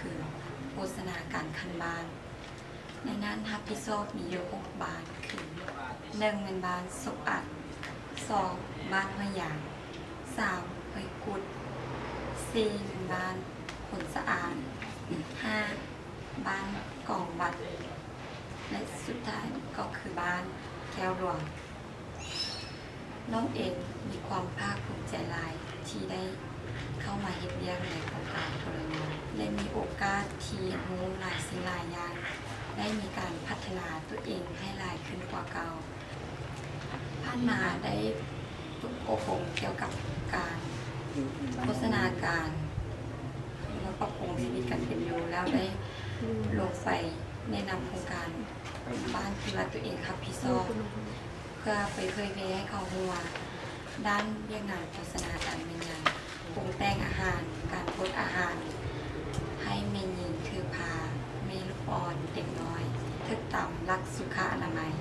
คือโฆษณาการคันบ้านในนั้นรับผิดชอบมีอยู่6บ้านคือ1เป็นบ้านสุขอัด2บ้านห้วยยาง3ห้วยกุด4เป็นบ้านผลสะอาด5บ้านกองบัดและสุดท้ายก็คือบ้านแก้วหลวงน้องเองมีความภาคภูมิใจหลายที่ได้เข้ามาเฮ็ดเวียกในโครงการพลเมืองและมีโอกาสที่รู้หลายสิ่งหลายอย่างได้มีการพัฒนาตัวเองให้หลายขึ้นกว่าเก่าผ่านมาได้ฝึกอบรมเกี่ยวกับการโฆษณาการแล้วปรับปรุงชีวิตการเป็นอยู่แล้วได้ลงไปแนะนำโครงการบ้านที่ว่าตัวเองรับผิดชอบเพื่อไปเผยแพร่ให้เขารู้ว่าด้านเรียกงานโฆษณาการเป็นอย่างปรุงแต่งอาหารการโพสอาหารให้เมยิงถือพาเมลูกอ่อนเด็กน้อยทึกต่ำรักสุขอนามัย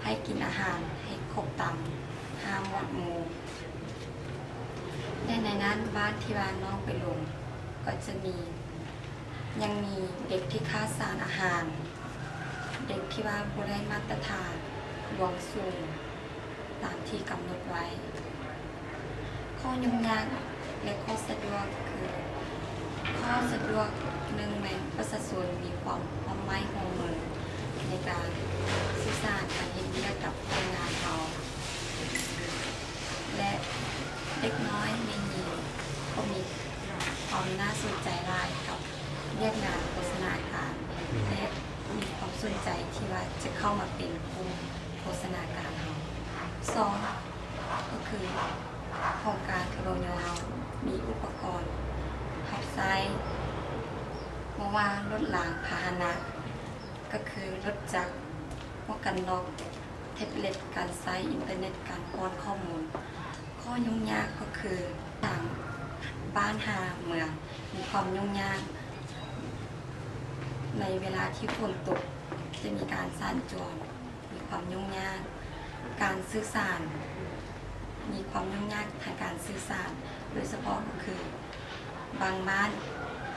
ให้กินอาหารให้ครบต่ำห้ามหมดหมู่ในนั้นบ้านที่บ้านน้องไปลงก็จะมียังมีเด็กที่ขาดสารอาหารเด็กที่ว่าบ่ได้มาตรฐานรวมสูงตามที่กำหนดไว้ข้อยุ่งยากและข้อสะดวกคือข้อสะดวกหนึ่งแม้ประชาชนมีความพร้อมไม้พร้อมมือในการสื่อสารการเฮ็ดเวียกกับคนงานเขาและเด็กน้อยไม่มีก็มีความน่าสนใจหลายกับเรียกงานโฆษณาการและมีความสนใจที่ว่าจะเข้ามาเป็นผู้โฆษณาการเราสองก็คือโครงการกระโดดเรามีอุปกรณ์ขับไซเมื่อว่ารถหลางพาหนะก็คือรถจักรหมวกกันน็อกแท็บเล็ตการใช้อินเทอร์เน็ตการป้อนข้อมูลข้อยุ่งยากก็คือต่างบ้านหาเมืองมีความยุ่งยากในเวลาที่ฝนตกจะมีการสั่นจรมีความยุ่งยากการสื่อสารมีความยุ่งยากทางการสื่อสารโดยเฉพาะก็คือบางบ้าน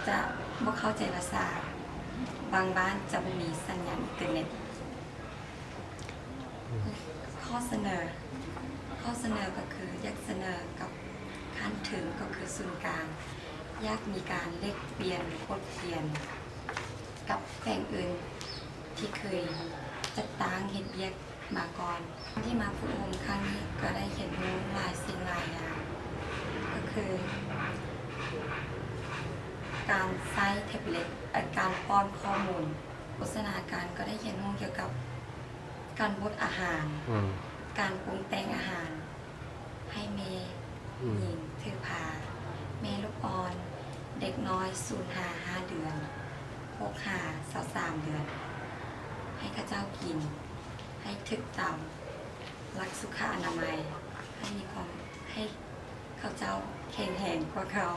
จะไม่เข้าใจภาษาบางบ้านจะไม่มีสัญญาณอินเทอร์เน็ตข้อเสนอก็คืออยากเสนอกับขั้นถึงก็คือศูนย์กลางอยากมีการเลขเปลี่ยนโคดเปลี่ยนกับแปลงอื่นที่เคยจัดตั้งเฮ็ดเวียกมาก่อนที่มาฝึกอบรมครั้งนี้ก็ได้เห็นรู้หลายสิ่งหลายอย่างก็คือการใช้แท็บเล็ตการป้อนข้อมูลโฆษณาการก็ได้เห็นรู้เกี่ยวกับการบดอาหารการปรุงแต่งอาหารให้เมย์หญิงถือพาเมย์ลูกอ่อนเด็กน้อย0-5 เดือน6-3 เดือนให้ข้าเจ้ากินให้ทึกต่ำรักสุขอนามัยให้มีความให้เขาเจ้าแข็งแรงกว่าเขา